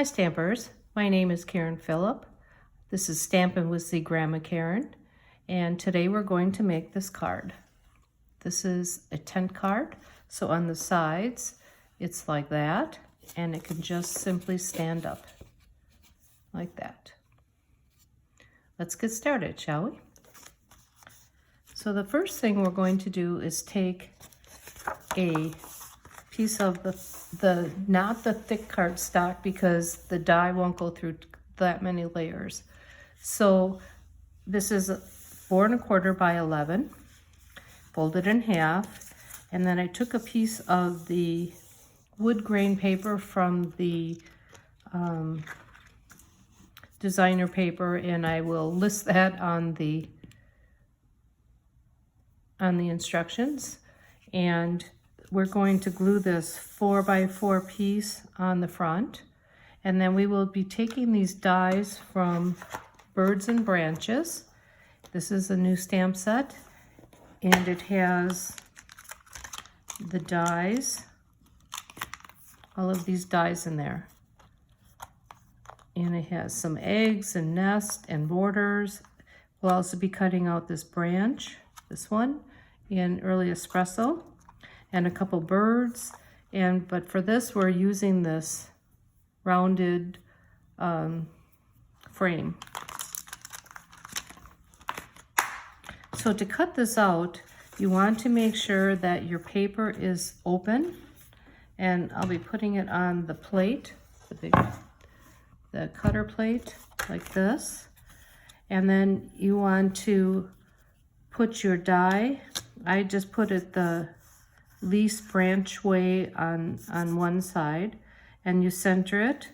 Hi Stampers, my name is Karen Phillip. This is Stampin' with the Grandma Karen, and today we're going to make this card. This is a tent card, so on the sides it's like that, and it can just simply stand up like that. Let's get started, shall we? So the first thing we're going to do is take a piece of the not the thick cardstock, because the die won't go through that many layers. So this is 4 1/4 by 11, folded in half, and then I took a piece of the wood grain paper from the designer paper, and I will list that on the instructions. And we're going to glue this 4 by 4 piece on the front, and then we will be taking these dies from Birds and Branches. This is a new stamp set, and it has the dies, all of these dies in there, and it has some eggs and nest and borders. We'll also be cutting out this branch, this one, in Early Espresso, and a couple birds. But for this, we're using this rounded frame. So to cut this out, you want to make sure that your paper is open, and I'll be putting it on the plate, the cutter plate, like this. And then you want to put your die, I just put it the least branch way on one side, and you center it.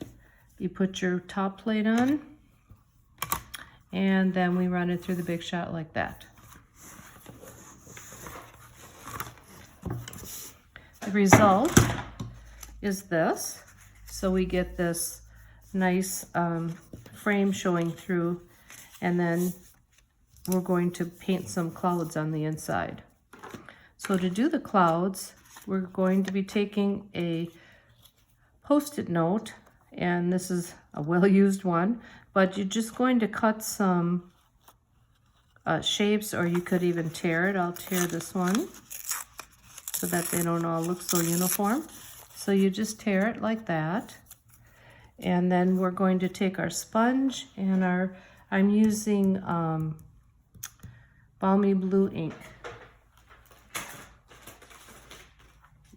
You put your top plate on, and then we run it through the Big Shot like that. The result is this. So we get this nice frame showing through, and then we're going to paint some clouds on the inside. So to do the clouds, we're going to be taking a Postit Note, and this is a well-used one, but you're just going to cut some shapes, or you could even tear it. I'll tear this one so that they don't all look so uniform. So you just tear it like that, and then we're going to take our sponge and I'm using Balmy Blue ink.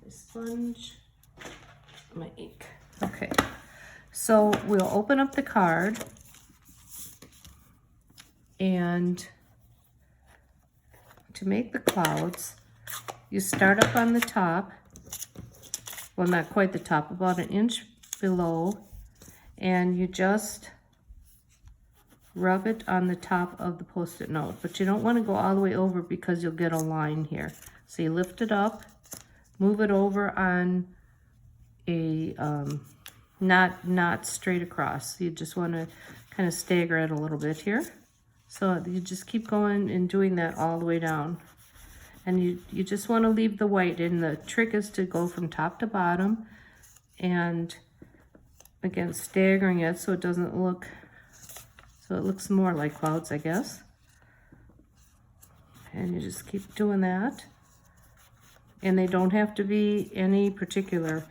Sponge, my ink. Okay, so we'll open up the card, and to make the clouds, you start up on the top, well, not quite the top, about an inch below, and you just rub it on the top of the Post-it note, but you don't want to go all the way over because you'll get a line here. So you lift it up, move it over on a not straight across. You just want to kind of stagger it a little bit here. So you just keep going and doing that all the way down. And you just want to leave the white, and the trick is to go from top to bottom, and again staggering it so it doesn't look, so it looks more like clouds, I guess. And you just keep doing that. And they don't have to be any particular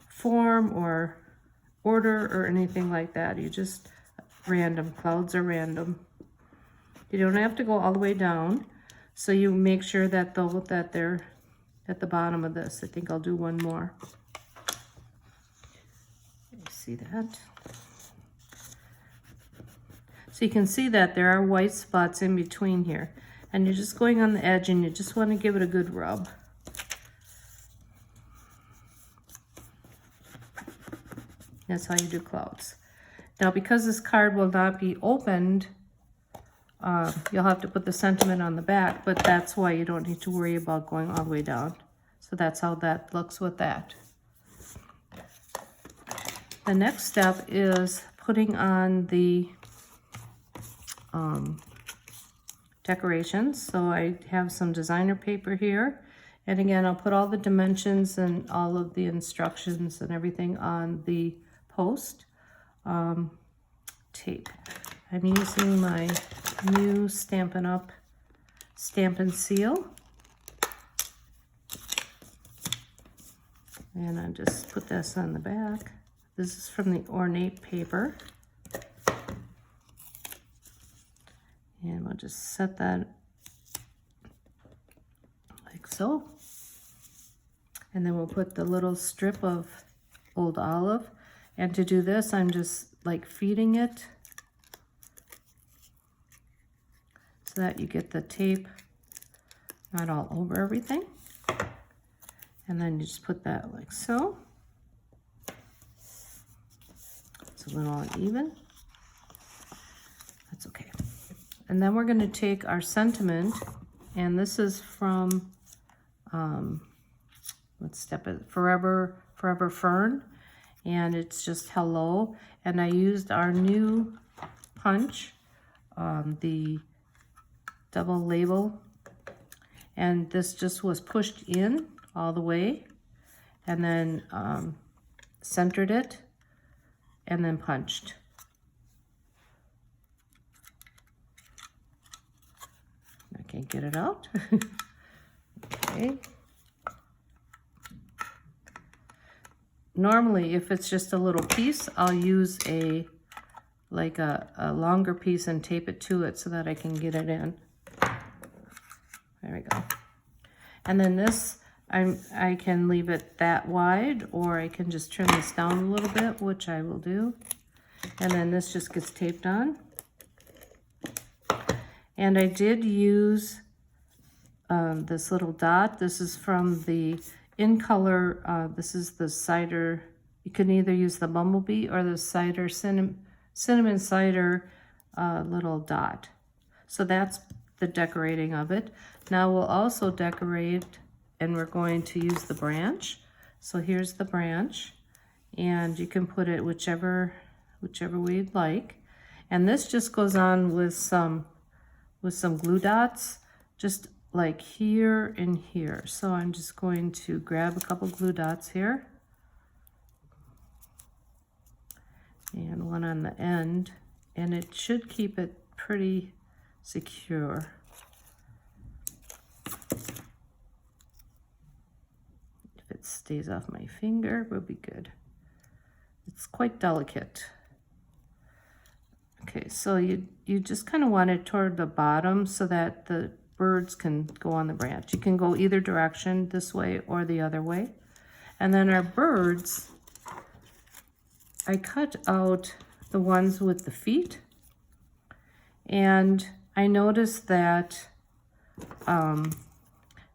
form or order or anything like that. You just random. Clouds are random. You don't have to go all the way down. So you make sure that they're at the bottom of this. I think I'll do one more. You see that? So you can see that there are white spots in between here. And you're just going on the edge, and you just want to give it a good rub. That's how you do clouds. Now, because this card will not be opened, you'll have to put the sentiment on the back, but that's why you don't need to worry about going all the way down. So that's how that looks with that. The next step is putting on the decorations. So I have some designer paper here, and again, I'll put all the dimensions and all of the instructions and everything on the post. tape. I'm using my new Stampin' Up! Stampin' Seal. And I just put this on the back. This is from the ornate paper. And we'll just set that like so. And then we'll put the little strip of old olive. And to do this, I'm just like feeding it so that you get the tape not all over everything. And then you just put that like so. It's a little uneven. That's okay. And then we're going to take our sentiment, and this is from, let's step it, Forever Fern, and it's just hello. And I used our new punch, the double label, and this just was pushed in all the way, and then centered it, and then punched. I can't get it out. Okay. Normally, if it's just a little piece, I'll use a longer piece and tape it to it so that I can get it in. There we go. And then this, I can leave it that wide, or I can just trim this down a little bit, which I will do. And then this just gets taped on. And I did use this little dot. This is from the In Color, this is the cider. You can either use the bumblebee or the cider, cinnamon cider little dot. So that's the decorating of it. Now we'll also decorate, and we're going to use the branch. So here's the branch, and you can put it whichever way you'd like. And this just goes on with some glue dots, just like here and here. So I'm just going to grab a couple glue dots here, and one on the end, and it should keep it pretty secure. If it stays off my finger, we'll be good. It's quite delicate. Okay, so you just kind of want it toward the bottom so that the birds can go on the branch. You can go either direction, this way or the other way. And then our birds, I cut out the ones with the feet, and I noticed that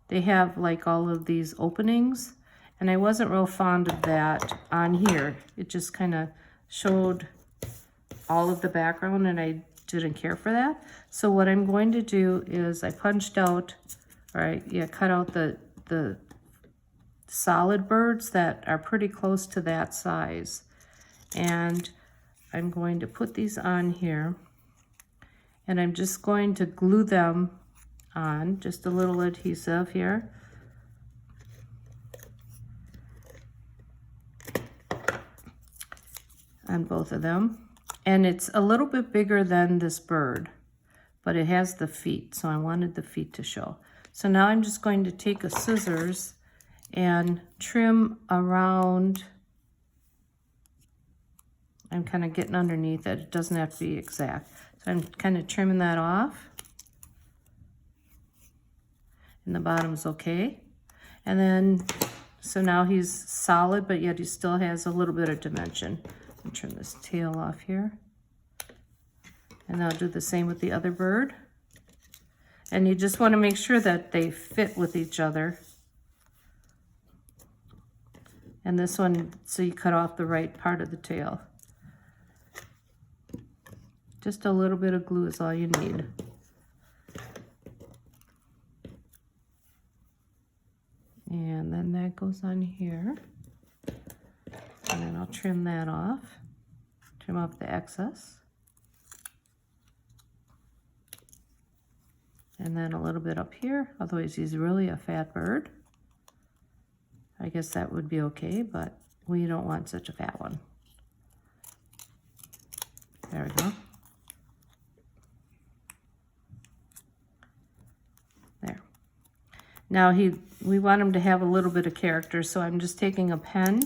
they have like all of these openings, and I wasn't real fond of that on here. It just kind of showed all of the background, and I didn't care for that. So what I'm going to do is I punched out, cut out the solid birds that are pretty close to that size. And I'm going to put these on here, and I'm just going to glue them on, just a little adhesive here. On both of them. And it's a little bit bigger than this bird, but it has the feet, so I wanted the feet to show. So now I'm just going to take a scissors and trim around. I'm kind of getting underneath it. It doesn't have to be exact. So I'm kind of trimming that off. And the bottom's okay. And then, so now he's solid, but yet he still has a little bit of dimension. I'll trim this tail off here. And I'll do the same with the other bird. And you just want to make sure that they fit with each other. And this one, so you cut off the right part of the tail. Just a little bit of glue is all you need. And then that goes on here. And then I'll trim that off. Trim off the excess. And then a little bit up here, otherwise he's really a fat bird. I guess that would be okay, but we don't want such a fat one. Now we want him to have a little bit of character, so I'm just taking a pen,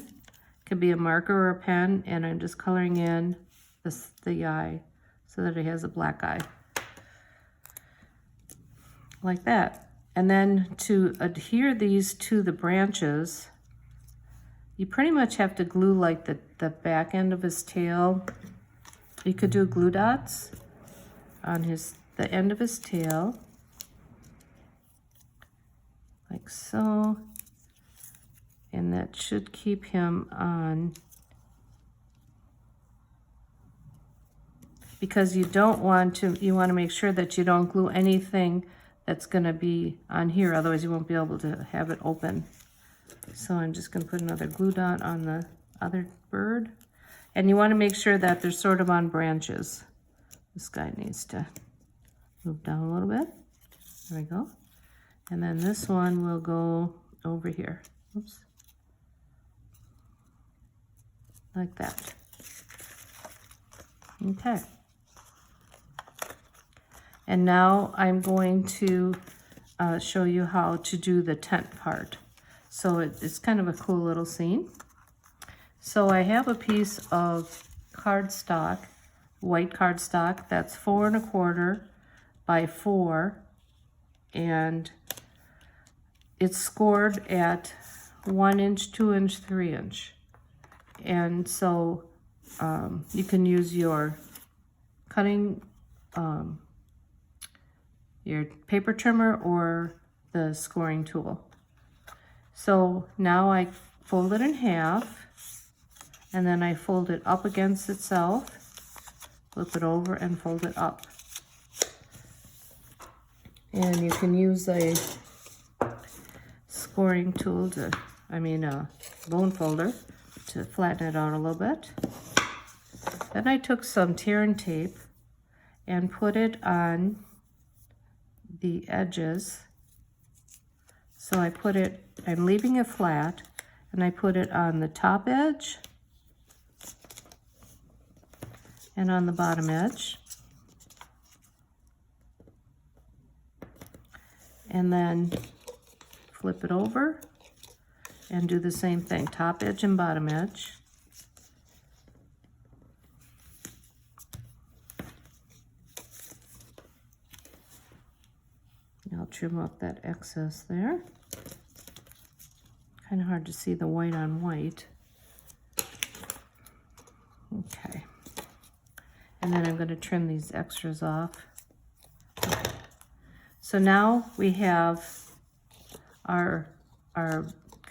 could be a marker or a pen, and I'm just coloring in the eye so that it has a black eye. Like that. And then to adhere these to the branches, you pretty much have to glue like the back end of his tail. You could do glue dots on the end of his tail, like so, and that should keep him on, because you want to make sure that you don't glue anything that's going to be on here, otherwise you won't be able to have it open. So I'm just going to put another glue dot on the other bird, and you want to make sure that they're sort of on branches. This guy needs to move down a little bit. There we go. And then this one will go over here. Oops. Like that. Okay. And now I'm going to show you how to do the tent part. So it's kind of a cool little scene. So I have a piece of cardstock, white cardstock, that's 4 1/4 by 4, and it's scored at 1 inch, 2 inch, 3 inch. And so you can use your cutting, your paper trimmer or the scoring tool. So now I fold it in half, and then I fold it up against itself, flip it over and fold it up. And you can use a scoring tool a bone folder to flatten it out a little bit. Then I took some tear and tape and put it on the edges. So I'm leaving it flat, and I put it on the top edge and on the bottom edge. And then flip it over and do the same thing, top edge and bottom edge. I'll trim up that excess there. Kind of hard to see the white on white. Okay. And then I'm going to trim these extras off. Okay. So now we have our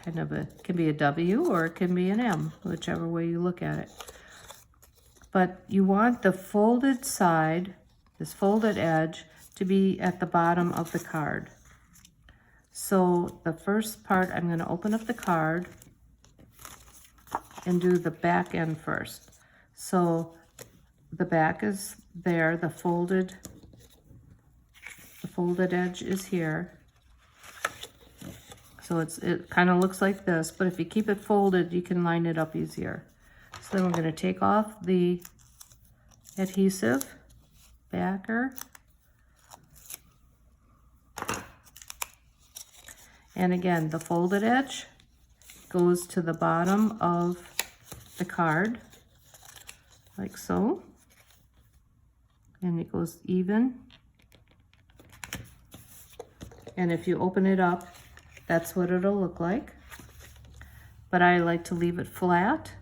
kind of can be a W or it can be an M, whichever way you look at it. But you want the folded side, this folded edge, to be at the bottom of the card. So the first part, I'm going to open up the card and do the back end first. So the back is there, the folded edge is here. So it kind of looks like this, but if you keep it folded, you can line it up easier. So then we're going to take off the adhesive backer. And again, the folded edge goes to the bottom of the card, like so. And it goes even. And if you open it up, that's what it'll look like. But I like to leave it flat.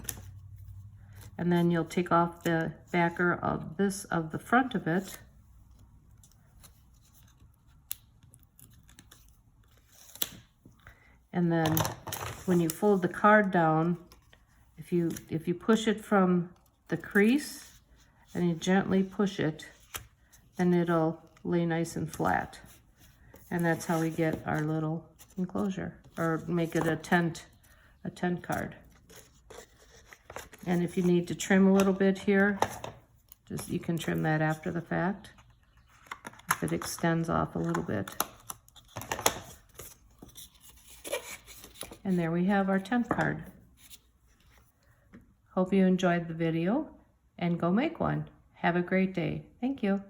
And then you'll take off the backer of the front of it. And then when you fold the card down, if you push it from the crease and you gently push it, then it'll lay nice and flat. And that's how we get our little enclosure, or make it a tent card. And if you need to trim a little bit here, you can trim that after the fact if it extends off a little bit. And there we have our tent card. Hope you enjoyed the video, and go make one. Have a great day. Thank you.